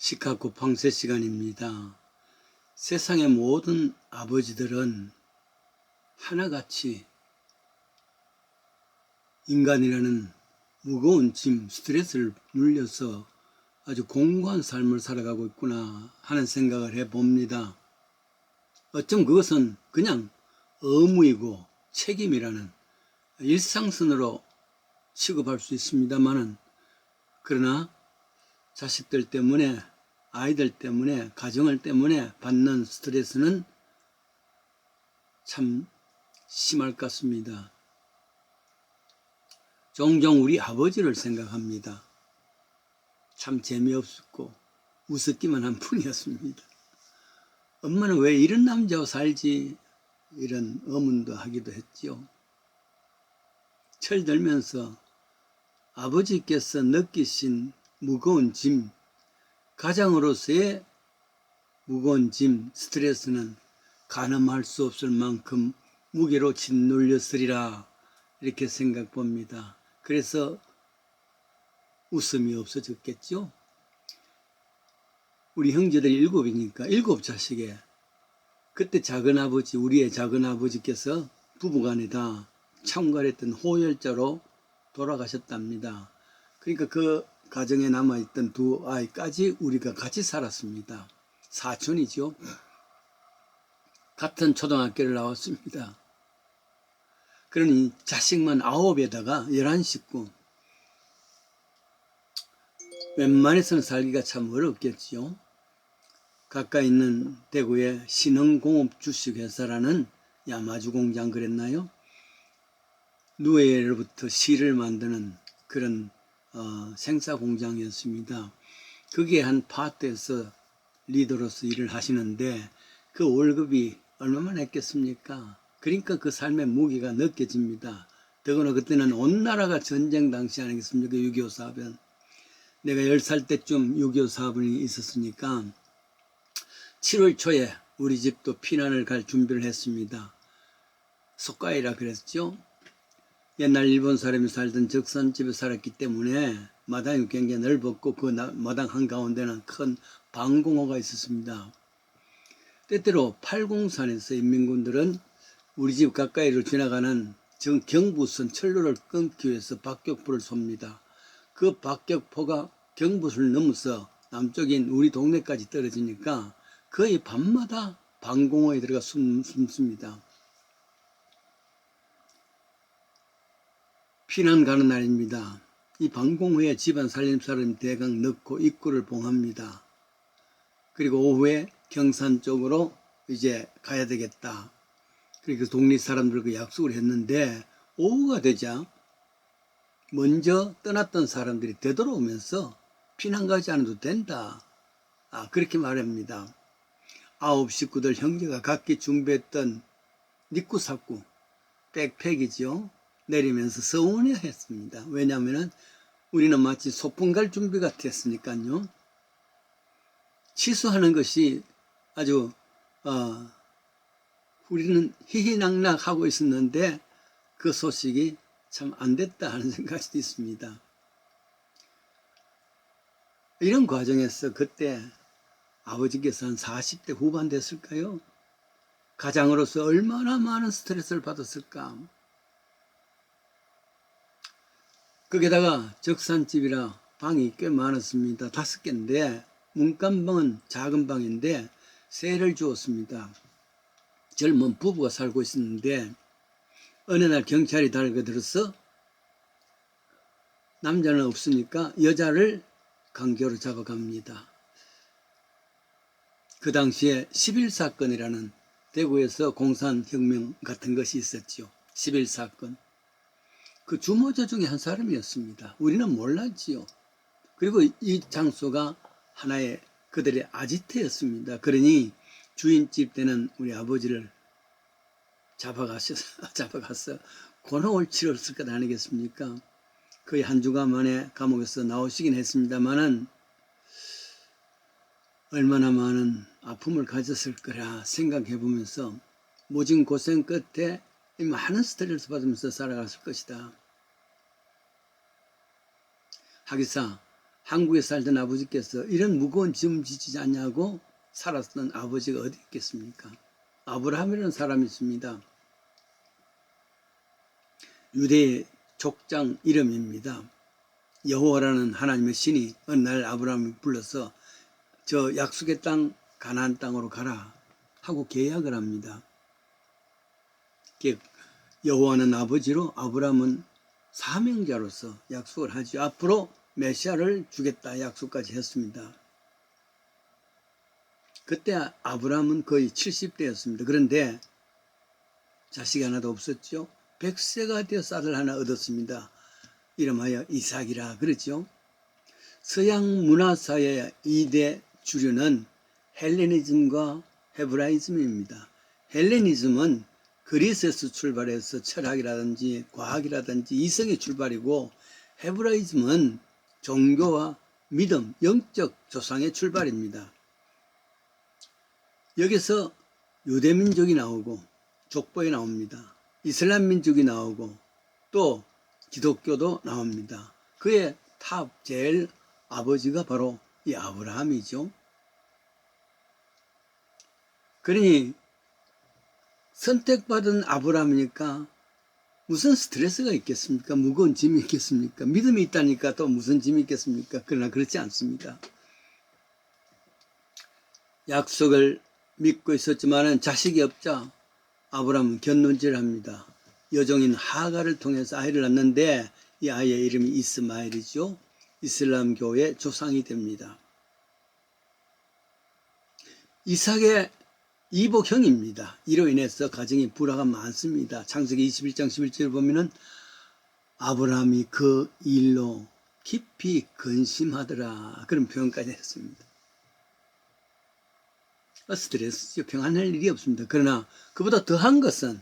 시카고 방세 시간입니다. 세상의 모든 아버지들은 하나같이 인간이라는 무거운 짐, 스트레스를 눌려서 아주 공고한 삶을 살아가고 있구나 하는 생각을 해봅니다. 어쩜 그것은 그냥 의무이고 책임이라는 일상선으로 취급할 수 있습니다만은, 그러나 자식들 때문에, 아이들 때문에, 가정을 때문에 받는 스트레스는 참 심할 것 같습니다. 종종 우리 아버지를 생각합니다. 참 재미없었고 우습기만 한 분이었습니다. 엄마는 왜 이런 남자와 살지? 이런 의문도 하기도 했죠. 철들면서 아버지께서 느끼신 무거운 짐, 가장으로서의 무거운 짐, 스트레스는 가늠할 수 없을 만큼 무게로 짓눌렸으리라, 이렇게 생각 봅니다. 그래서 웃음이 없어졌겠죠. 우리 형제들이 7이니까 7자식에, 그때 작은아버지, 우리의 작은아버지께서 부부간에 다 참관했던 호열자로 돌아가셨답니다. 그러니까 그 가정에 남아있던 2아이까지 우리가 같이 살았습니다. 사촌이죠. 같은 초등학교를 나왔습니다. 그러니 자식만 9에다가 11식구. 웬만해서는 살기가 참 어렵겠지요. 가까이 있는 대구의 신흥공업주식회사라는 야마주 공장 그랬나요? 누에로부터 실을 만드는 그런 생사 공장이었습니다. 거기에 한 파트에서 리더로서 일을 하시는데 그 월급이 얼마만 했겠습니까? 그러니까 그 삶의 무게가 느껴집니다. 더구나 그때는 온 나라가 전쟁 당시 아니겠습니까? 6.25 사변. 내가 10살 때쯤 6.25 사변이 있었으니까 7월 초에 우리 집도 피난을 갈 준비를 했습니다. 속가이라 그랬죠. 옛날 일본 사람이 살던 적산집에 살았기 때문에 마당이 굉장히 넓었고 그 마당 한가운데는 큰 방공호가 있었습니다. 때때로 팔공산에서 인민군들은 우리 집 가까이로 지나가는 경부선 철로를 끊기 위해서 박격포를 쏩니다. 그 박격포가 경부선을 넘어서 남쪽인 우리 동네까지 떨어지니까 거의 밤마다 방공호에 들어가 숨습니다. 피난 가는 날입니다. 이 방공호에 집안 살림살이를 대강 넣고 입구를 봉합니다. 그리고 오후에 경산 쪽으로 이제 가야 되겠다. 그리고 독립 사람들과 약속을 했는데 오후가 되자 먼저 떠났던 사람들이 되돌아오면서 피난 가지 않아도 된다. 그렇게 말합니다. 9 식구들 형제가 각기 준비했던 니꾸사꾸, 백팩이죠. 내리면서 서운해했습니다. 왜냐하면 우리는 마치 소풍 갈 준비 같았으니까요. 취소하는 것이 아주 우리는 희희낙낙하고 있었는데 그 소식이 참 안 됐다 하는 생각이 있습니다. 이런 과정에서 그때 아버지께서 한 40대 후반 됐을까요? 가장으로서 얼마나 많은 스트레스를 받았을까. 거기다가 적산집이라 방이 꽤 많았습니다. 5개인데 문간방은 작은 방인데 세를 주었습니다. 젊은 부부가 살고 있었는데 어느 날 경찰이 달려들어서 남자는 없으니까 여자를 강제로 잡아갑니다. 그 당시에 11사건이라는 대구에서 공산혁명 같은 것이 있었죠. 11사건. 그 주모자 중에 한 사람이었습니다. 우리는 몰랐지요. 그리고 이 장소가 하나의 그들의 아지트였습니다. 그러니 주인집 되는 우리 아버지를 잡아가서 고통을 치렀을 것 아니겠습니까? 거의 한 주간 만에 감옥에서 나오시긴 했습니다만은 얼마나 많은 아픔을 가졌을 거라 생각해 보면서 모진 고생 끝에 많은 스트레스 받으면서 살아갔을 것이다. 하기사 한국에 살던 아버지께서 이런 무거운 짐 지지 않냐고 살았던 아버지가 어디 있겠습니까? 아브라함이라는 사람이 있습니다. 유대의 족장 이름입니다. 여호와라는 하나님의 신이 어느 날 아브라함을 불러서 저 약속의 땅 가나안 땅으로 가라 하고 계약을 합니다. 여호와는 아버지로, 아브라함은 사명자로서 약속을 하죠. 앞으로 메시아를 주겠다 약속까지 했습니다. 그때 아브라함은 거의 70대였습니다. 그런데 자식이 하나도 없었죠. 100세가 되어서 아들 하나 얻었습니다. 이름하여 이삭이라 그랬죠. 서양 문화사의 2대 주류는 헬레니즘과 헤브라이즘입니다. 헬레니즘은 그리스에서 출발해서 철학이라든지 과학이라든지 이성의 출발이고, 헤브라이즘은 종교와 믿음, 영적 조상의 출발입니다. 여기서 유대민족이 나오고 족보에 나옵니다. 이슬람 민족이 나오고 또 기독교도 나옵니다. 그의 탑 제일 아버지가 바로 이 아브라함이죠. 그러니 선택받은 아브라함이니까 무슨 스트레스가 있겠습니까? 무거운 짐이 있겠습니까? 믿음이 있다니까 또 무슨 짐이 있겠습니까? 그러나 그렇지 않습니다. 약속을 믿고 있었지만 자식이 없자 아브라함은 견눈질합니다. 여종인 하가를 통해서 아이를 낳는데 이 아이의 이름이 이스마엘이죠. 이슬람교의 조상이 됩니다. 이삭의 이복형입니다. 이로 인해서 가정의 불화가 많습니다. 창세기 21장 11절을 보면은 아브라함이 그 일로 깊이 근심하더라 그런 표현까지 했습니다. 스트레스죠. 평안할 일이 없습니다. 그러나 그보다 더한 것은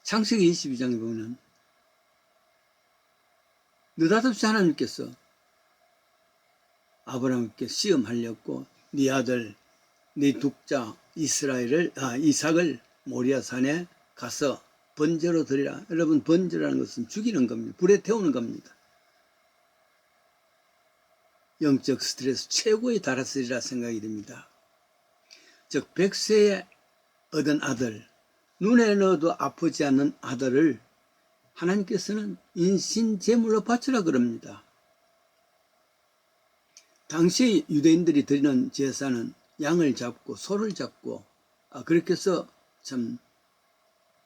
창세기 22장에 보면 느닷없이 하나님께서 아브라함께 시험하려고 네 아들 네 독자 이삭을 모리아산에 가서 번제로 드리라. 여러분, 번제라는 것은 죽이는 겁니다. 불에 태우는 겁니다. 영적 스트레스 최고에 달았으리라 생각이 듭니다. 즉 100세에 얻은 아들, 눈에 넣어도 아프지 않는 아들을 하나님께서는 인신제물로 바치라 그럽니다. 당시 유대인들이 드리는 제사는 양을 잡고 소를 잡고 그렇게 해서 참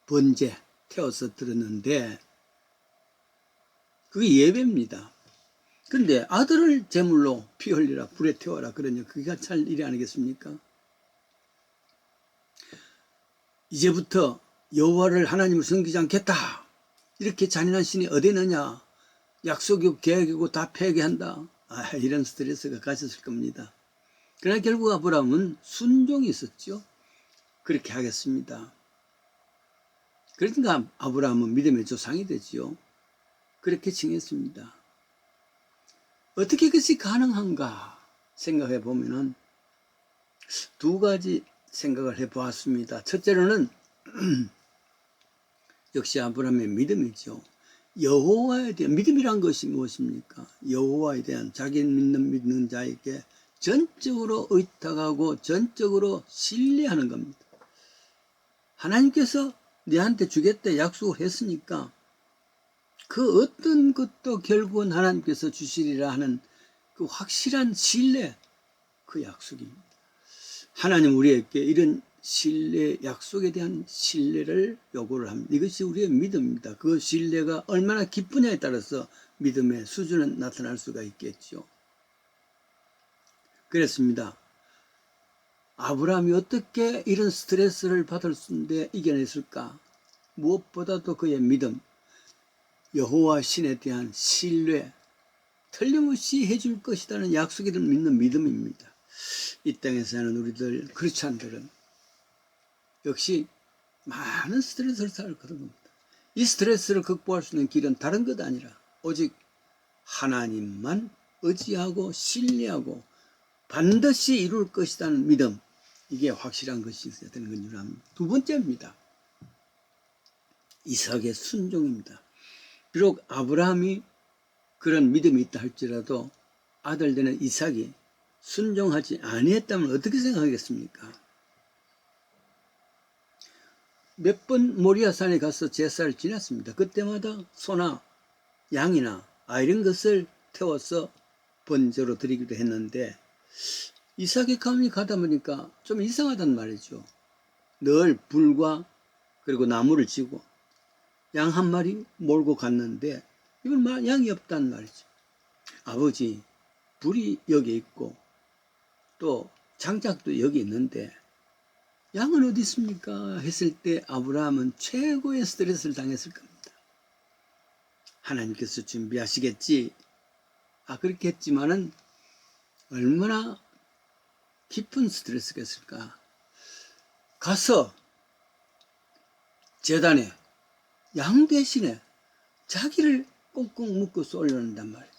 번제 태워서 드렸는데 그게 예배입니다. 그런데 아들을 제물로 피 흘리라 불에 태워라 그러냐, 그게 잘 일이 아니겠습니까? 이제부터 여호와를 하나님을 섬기지 않겠다 이렇게 잔인한 신이 어디 있느냐, 약속이고 계획이고 다 폐기한다, 이런 스트레스가 가졌을 겁니다. 그러나 결국 아브라함은 순종이 있었죠. 그렇게 하겠습니다. 그러니까 아브라함은 믿음의 조상이 되지요. 그렇게 칭했습니다. 어떻게 그것이 가능한가 생각해 보면은 두 가지 생각을 해 보았습니다. 첫째로는 역시 아브라함의 믿음이죠. 여호와에 대한 믿음이란 것이 무엇입니까? 여호와에 대한 자기 믿는 자에게 전적으로 의탁하고 전적으로 신뢰하는 겁니다. 하나님께서 내한테 주겠다 약속을 했으니까 그 어떤 것도 결국은 하나님께서 주시리라 하는 그 확실한 신뢰, 그 약속입니다. 하나님 우리에게 이런 신뢰, 약속에 대한 신뢰를 요구를 합니다. 이것이 우리의 믿음입니다. 그 신뢰가 얼마나 깊으냐에 따라서 믿음의 수준은 나타날 수가 있겠죠. 그렇습니다. 아브라함이 어떻게 이런 스트레스를 받을 수 있는데 이겨냈을까? 무엇보다도 그의 믿음, 여호와 신에 대한 신뢰, 틀림없이 해줄 것이라는 약속을 믿는 믿음입니다. 이 땅에 사는 우리들 크리스찬들은 역시 많은 스트레스를 쌓을 겁니다. 이 스트레스를 극복할 수 있는 길은 다른 것 아니라 오직 하나님만 의지하고 신뢰하고 반드시 이룰 것이라는 믿음, 이게 확실한 것이 있어야 되는 건 줄 압니다. 두 번째입니다. 이삭의 순종입니다. 비록 아브라함이 그런 믿음이 있다 할지라도 아들 되는 이삭이 순종하지 아니했다면 어떻게 생각하겠습니까? 몇 번 모리아산에 가서 제사를 지냈습니다. 그때마다 소나 양이나 이런 것을 태워서 번제로 드리기도 했는데 이삭의 가문이 가다 보니까 좀 이상하단 말이죠. 늘 불과 그리고 나무를 지고 양 한 마리 몰고 갔는데 이건 양이 없단 말이죠. 아버지, 불이 여기 있고 또 장작도 여기 있는데 양은 어디 있습니까? 했을 때 아브라함은 최고의 스트레스를 당했을 겁니다. 하나님께서 준비하시겠지. 그렇게 했지만은 얼마나 깊은 스트레스겠을까. 가서 제단에 양 대신에 자기를 꽁꽁 묶어 쏠려는단 말이죠.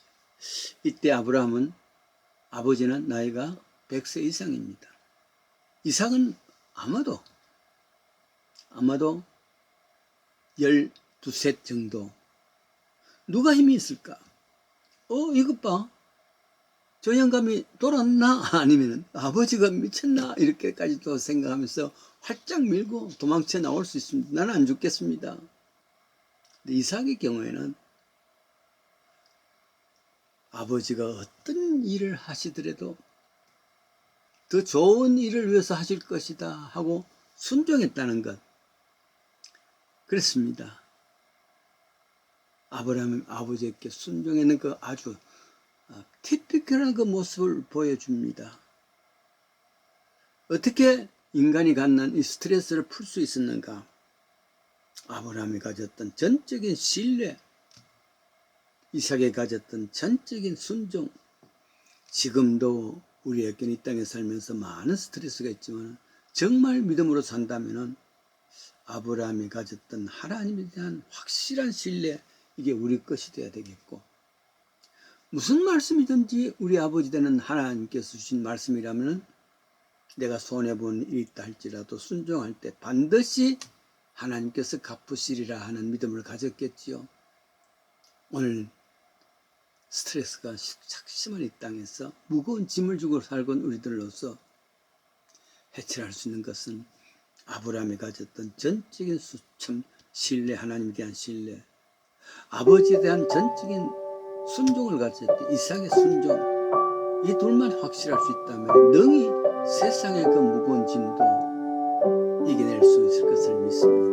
이때 아브라함은 아버지는 나이가 100세 이상입니다. 이삭은 아마도 12셋 정도. 누가 힘이 있을까? 이것 봐. 저 영감이 돌았나? 아니면 아버지가 미쳤나? 이렇게까지도 생각하면서 활짝 밀고 도망쳐 나올 수 있습니다. 나는 안 죽겠습니다. 근데 이삭의 경우에는 아버지가 어떤 일을 하시더라도 더 좋은 일을 위해서 하실 것이다 하고 순종했다는 것. 그렇습니다. 아브라함이 아버지에게 순종했는 그 아주 티피컬한 그 모습을 보여줍니다. 어떻게 인간이 갖는 이 스트레스를 풀 수 있었는가? 아브라함이 가졌던 전적인 신뢰, 이삭이 가졌던 전적인 순종. 지금도 우리에게는 이 땅에 살면서 많은 스트레스가 있지만 정말 믿음으로 산다면 아브라함이 가졌던 하나님에 대한 확실한 신뢰, 이게 우리 것이 되어야 되겠고, 무슨 말씀이든지 우리 아버지 되는 하나님께서 주신 말씀이라면 내가 손해본 일이 있다 할지라도 순종할 때 반드시 하나님께서 갚으시리라 하는 믿음을 가졌겠지요. 오늘 스트레스가 작심한 이 땅에서 무거운 짐을 지고 살건 우리들로서 해체할 수 있는 것은 아브라함이 가졌던 전적인 수참 신뢰, 하나님에 대한 신뢰, 아버지에 대한 전적인 순종을 가졌던 이삭의 순종, 이 둘만 확실할 수 있다면 능히 세상의 그 무거운 짐도 이겨낼 수 있을 것을 믿습니다.